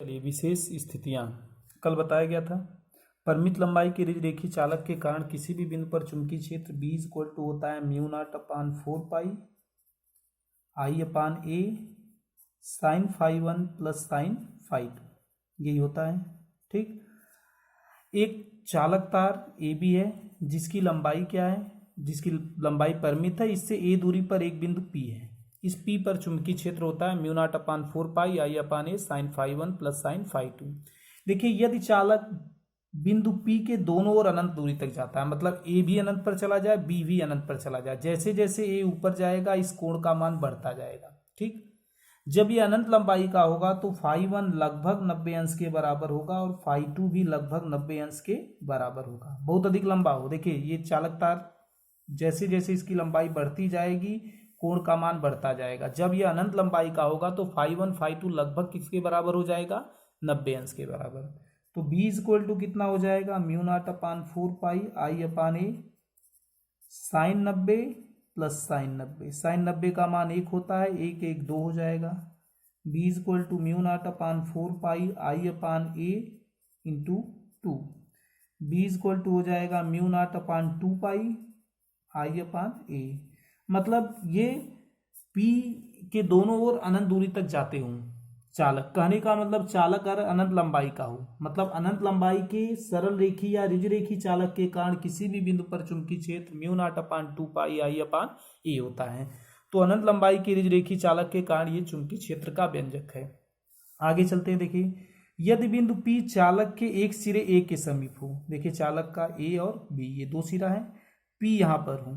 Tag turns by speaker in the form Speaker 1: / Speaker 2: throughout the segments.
Speaker 1: चलिए, विशेष स्थितियां कल बताया गया था। परिमित लंबाई के रेखीय चालक के कारण किसी भी बिंदु पर चुंबकीय क्षेत्र B इक्वल टू होता है mu naught upon 4 pi I upon a sine phi 1 plus sine phi 2, यही होता है। ठीक, एक चालक तार ए बी है जिसकी लंबाई क्या है, जिसकी लंबाई परिमित है, इससे ए दूरी पर एक बिंदु P है। इस P पर चुंबकीय क्षेत्र होता है mu naught upon 4 pi I upon a sine phi 1 plus sine phi 2। देखिए, यदि चालक बिंदु P के दोनों ओर अनंत दूरी तक जाता है, मतलब ए भी अनंत पर चला जाए, बी भी अनंत पर चला जाए, जैसे जैसे ए ऊपर जाएगा इस कोण का मान बढ़ता जाएगा। ठीक, जब ये अनंत लंबाई का होगा तो फाई 1 लगभग 90 अंश के बराबर होगा और फाई 2 भी लगभग 90 अंश के बराबर होगा। बहुत अधिक लंबा हो। देखिए, ये चालक तार जैसे जैसे इसकी लंबाई बढ़ती जाएगी कोण का मान बढ़ता जाएगा। जब ये अनंत लंबाई का होगा तो फाई 1 फाई 2 लगभग किसके बराबर हो जाएगा, 90 अंश के बराबर। तो b इक्वल टू कितना हो जाएगा, mu naught upon 4 pi I upon a sine 90 plus sine 90। Sine 90 का मान 1 होता है, 1 1 2 हो जाएगा। b equal to mu naught upon 4 pi I upon a into 2। b equal to हो जाएगा mu naught upon 2 pi I upon a. मतलब ये P के दोनों ओर अनंत दूरी तक जाते हों चालक, कहने का मतलब चालक अगर अनंत लंबाई का हो, मतलब अनंत लंबाई के सरल रेखी या ऋज रेखी चालक के कारण किसी भी बिंदु पर चुंबकीय क्षेत्र mu naught upon 2 pi I upon ए होता है। तो अनंत लंबाई के ऋज रेखी चालक के कारण ये चुंबकीय क्षेत्र का व्यंजक है। आगे चलते हैं। देखिए, यदि बिंदु P चालक के एक सिरे A के समीप हो, देखिए चालक का A और B ये दो सिरा है, P यहाँ पर हो,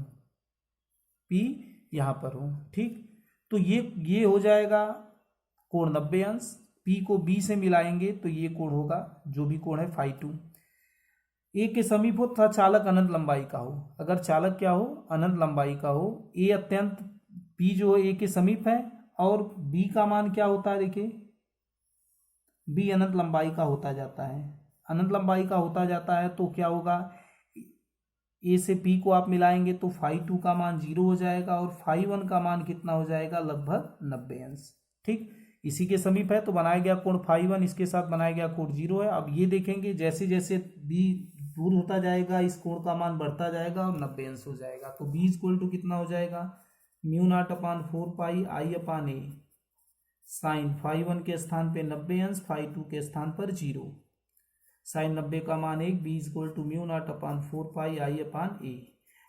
Speaker 1: P यहाँ पर हो। ठीक, तो ये हो जाएगा कोण 90 अंश। P को B से मिलाएंगे तो ये कोण होगा, जो भी कोण है, फाई 2। ए के समीप हो तथा चालक अनंत लंबाई का हो। अगर चालक क्या हो, अनंत लंबाई का हो, ए अत्यंत P जो है ए के समीप है और B का मान क्या होता है, देखिए B अनंत लंबाई का होता जाता है। अनंत लंबाई का होता जाता है तो क्या होगा, ए से P को आप मिलाएंगे तो फाई 2 का मान 0 हो जाएगा और फाई 1 का मान कितना हो जाएगा, लगभग 90 अंश। ठीक, इसी के समीप है तो बनाया गया कोण फाई 1 इसके साथ बनाया गया कोण 0 है। अब ये देखेंगे जैसे जैसे B दूर होता जाएगा इस कोण का मान बढ़ता जाएगा और 90 अंश हो जाएगा। तो B इक्वल टू कितना हो जाएगा, mu naught upon 4 pi I upon a sine phi 1 के स्थान पे 90 अंश, फाई 2 के स्थान पर 0, साइन 90 का मान 1, b equal to mu naught upon 4 pi I upon a.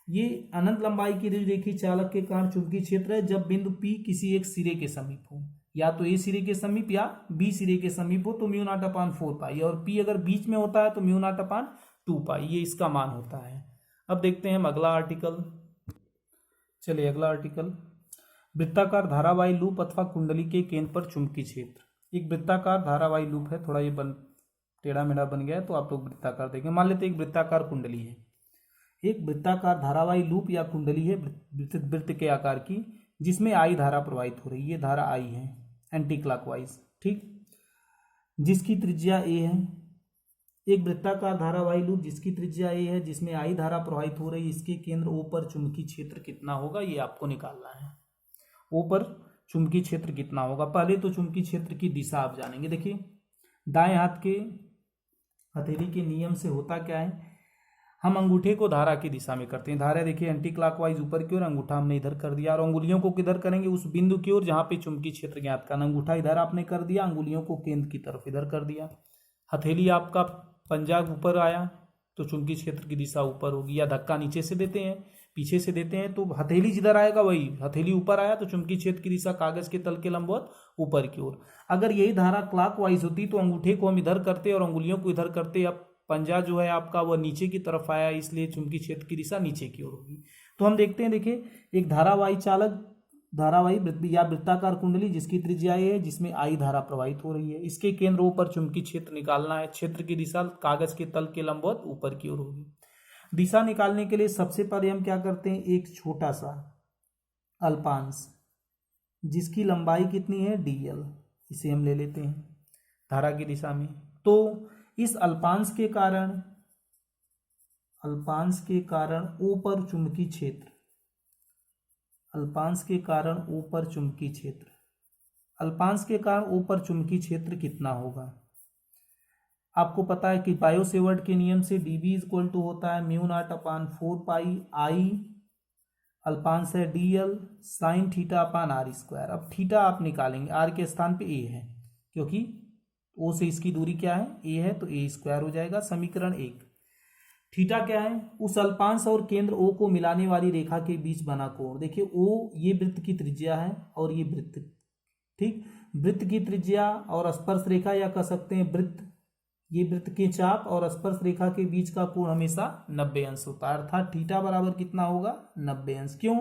Speaker 1: ये अनंत लंबाई की रेखीय चालक के कारण चुंबकीय क्षेत्र है जब बिंदु P किसी एक सिरे के समीप हो, या तो ए सिरे के समीप या बी सिरे के समीप हो तो म्यू नॉट अपान 4 पाई, और P अगर बीच में होता है तो म्यू नॉट अपान 2 पाई, ये इसका मान होता है। अब देखते हैं हम अगला आर्टिकल। चलिए, अगला आर्टिकल, वृत्ताकार धारावाही लूप अथवा कुंडली के केंद्र पर चुंबकीय क्षेत्र। एक वृत्ताकार धारावाही लूप है, थोड़ा ये टेढ़ा मेढ़ा बन गया है तो आप लोग वृत्ताकार देखें। मान लेते हैं एक वृत्ताकार कुंडली है, एक वृत्ताकार धारावाही लूप या कुंडली है वृत्त के आकार की, जिसमें I धारा प्रवाहित हो रही है। ये धारा I है एंटी क्लॉकवाइज। ठीक, जिसकी त्रिज्या A है। एक वृत्ताकार धारावाही लूप जिसकी त्रिज्या A है, जिसमें I धारा प्रवाहित हो रही है, इसके केंद्र O पर चुंबकीय क्षेत्र कितना होगा, ये आपको निकालना है। O पर चुंबकीय क्षेत्र कितना होगा, पहले तो चुंबकीय क्षेत्र की दिशा आप जानेंगे। देखिए, दाएं हाथ के हथेली के नियम से होता क्या है, हम अंगूठे को धारा की दिशा में करते हैं। धारा देखिए एंटी क्लॉकवाइज ऊपर की ओर, अंगूठा हमने इधर कर दिया, और अंगुलियों को किधर करेंगे, उस बिंदु की ओर जहां पे चुंबकीय क्षेत्र ज्ञात करना। अंगूठा इधर आपने कर दिया, अंगुलियों को केंद्र की तरफ इधर कर दिया। हथेली आपका पंजा ऊपर आया तो चुंबकीय क्षेत्र की दिशा ऊपर होगी, या धक्का नीचे से देते हैं, पीछे से देते हैं तो हथेली जिधर आएगा वही, हथेली ऊपर आया तो चुंबकीय क्षेत्र की दिशा कागज के तल के लंबवत ऊपर की ओर। अगर यही धारा क्लॉकवाइज होती तो अंगूठे को हम इधर करते और अंगुलियों को इधर करते। अब पंजा जो है आपका वह नीचे की तरफ आया, इसलिए चुंबकीय क्षेत्र की दिशा नीचे की ओर होगी। तो हम देखते हैं, देखिए एक धारावाही चालक धारावाही या वृत्ताकार कुंडली जिसकी त्रिज्या है, जिसमें I धारा प्रवाहित हो रही है, इसके केंद्र पर चुंबकीय क्षेत्र निकालना है। क्षेत्र की दिशा कागज के तल के लंबवत ऊपर की ओर होगी। दिशा निकालने के लिए सबसे पहले हम क्या करते हैं, एक छोटा सा अल्पांश जिसकी लंबाई कितनी है, dl, इसे हम ले लेते हैं धारा की दिशा में। तो इस अल्पांश के कारण O पर चुंबकीय क्षेत्र, अल्पांश के कारण O पर चुंबकीय क्षेत्र, अल्पांश के कारण O पर चुंबकीय क्षेत्र कितना होगा, आपको पता है कि बायो सेवर्ट के नियम से dB इक्वल टू होता है म्यू नॉट अपान 4 पाई आई अल्पांश है dl sine theta upon r square. अब थीटा आप निकालेंगे, आर के स्थान पे ए है, क्योंकि ओ से इसकी दूरी क्या है, ए है, तो ए स्क्वायर हो जाएगा। समीकरण 1। थीटा क्या है, उस अल्पांश और केंद्र ओ को मिलाने वाली रेखा के बीच बना कोण। देखिए ओ ये वृत्त की त्रिज्या है और ये वृत्त, ठीक, वृत्त की त्रिज्या और स्पर्श रेखा, या कह सकते हैं वृत्त, ये वृत्त के चाप और स्पर्श रेखा के बीच का कोण हमेशा 90 अंश होता है, अर्थात थीटा बराबर कितना होगा, 90 अंश। क्यों,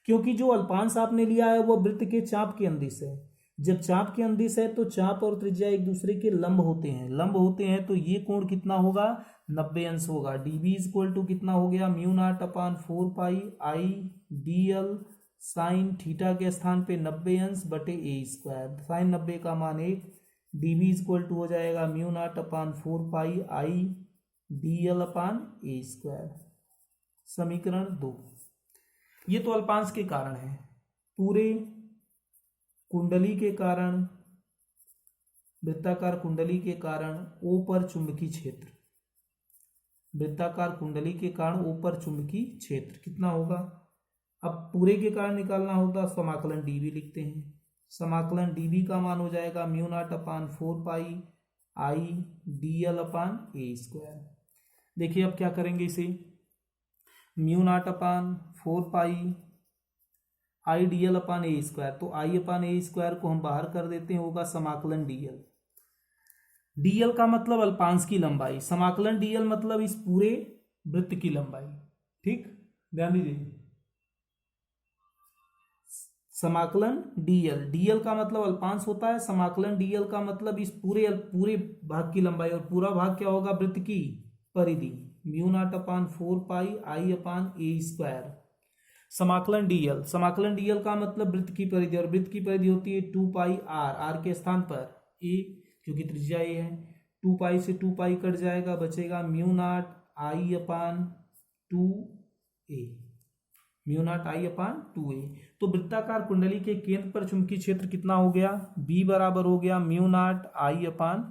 Speaker 1: क्योंकि जो अल्पांश आपने लिया है वह वृत्त के चाप के अंदिश है। जब चाप के अंदिश है तो चाप और त्रिज्या एक दूसरे के लंब होते हैं, लंब होते हैं, तो ये कोण कितना होगा, 90 अंश होगा। dB इक्वल टू कितना हो गया, म्यू नॉट अपान 4 पाई आई dl साइन थीटा के स्थान पे 90 अंश बटे ए स्क्वायर, साइन 90 का मान 1, dB इक्वल टू हो जाएगा म्यू नॉट अपान 4 पाई आई dl अपान ए स्क्वायर। समीकरण 2। ये तो अल्पांश के कारण है। पूरे कुंडली के कारण, वृत्ताकार कुंडली के कारण ओ पर चुंबकीय क्षेत्र, वृत्ताकार कुंडली के कारण ओ पर चुंबकीय क्षेत्र कितना होगा। अब पूरे के कारण निकालना होगा, समाकलन dB लिखते हैं। समाकलन dB का मान हो जाएगा म्यू नॉट अपान 4 पाई आई dl अपान ए स्क्वायर। देखिए अब क्या करेंगे इसे, म्यू नॉट अपान 4 पाई आई dl अपान ए स्क्वायर, तो आई अपान ए स्क्वायर को हम बाहर कर देते हैं, होगा समाकलन dl। dl का मतलब अल्पांश की लंबाई, समाकलन dl मतलब इस पूरे वृत्त की लंबाई, ठीक, ध्यान दीजिए। समाकलन dl का मतलब अल्पांश होता है, समाकलन dl का मतलब इस पूरे भाग की लंबाई, और पूरा भाग क्या होगा, वृत्त की परिधि, म्यू नॉट अपान 4 पाई आई अपान ए स्क्वायर। समाकलन dl का मतलब वृत्त की परिधि, और वृत्त की परिधि होती है 2 पाई आर के स्थान पर ए, क्योंकि त्रिज्या ए है, 2 पाई से 2 पाई कट जाएगा, बचेगा mu not I upon 2a, mu not I upon 2a। तो वृत्ताकार कुंडली के केंद्र पर चुंबकीय क्षेत्र कितना हो गया, b बराबर हो गया mu not I upon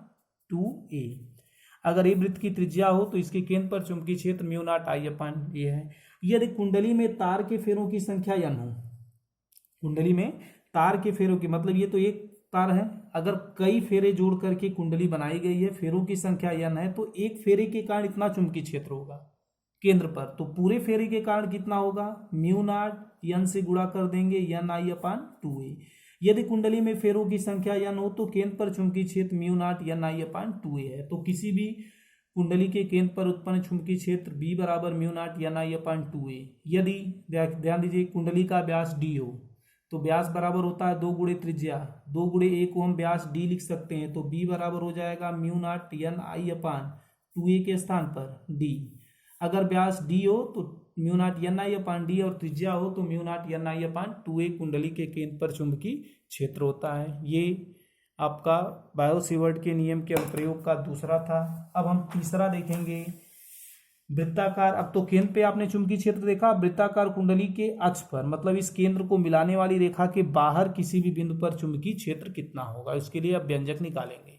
Speaker 1: 2a। अगर ये वृत्त की त्रिज्या हो तो इसके केंद्र पर चुंबकीय क्षेत्र mu not I upon a है। यदि कुंडली में तार के फेरों की संख्या n हो, कुंडली में तार के फेरों की, मतलब ये तो एक तार है, अगर कई फेरे जोड़ करके कुंडली बनाई गई है, फेरों की संख्या n है, तो एक फेरे के कारण इतना चुंबकीय क्षेत्र होगा केंद्र पर, तो पूरे फेरे के कारण कितना होगा, म्यू नॉट n से गुणा कर देंगे n आई अपान 2a। यदि कुंडली में फेरों की संख्या n हो तो केंद्र पर चुंबकीय क्षेत्र म्यू नॉट n आई अपान 2a है। तो किसी भी कुंडली के केंद्र पर उत्पन्न चुंबकीय क्षेत्र B बराबर म्यू नॉट n आई अपान 2a। यदि ध्यान दीजिए कुंडली का व्यास d हो तो व्यास बराबर होता है 2 गुणे त्रिज्या, 2 गुणे a को हम व्यास d लिख सकते हैं, तो B बराबर हो जाएगा mu not n I upon 2a के स्थान पर d। अगर व्यास d हो तो म्यू नॉट n आई अपान d, और त्रिज्या हो तो म्यू नॉट n आई अपान 2a कुंडली के केंद्र पर चुंबकीय क्षेत्र होता है। ये आपका बायो सेवर्ट के नियम के अनुप्रयोग का दूसरा था। अब हम तीसरा देखेंगे, वृत्ताकार। अब तो केंद्र पे आपने चुंबकीय क्षेत्र देखा, वृत्ताकार कुंडली के अक्ष पर, मतलब इस केंद्र को मिलाने वाली रेखा के बाहर किसी भी बिंदु पर चुंबकीय क्षेत्र कितना होगा, इसके लिए अब व्यंजक निकालेंगे।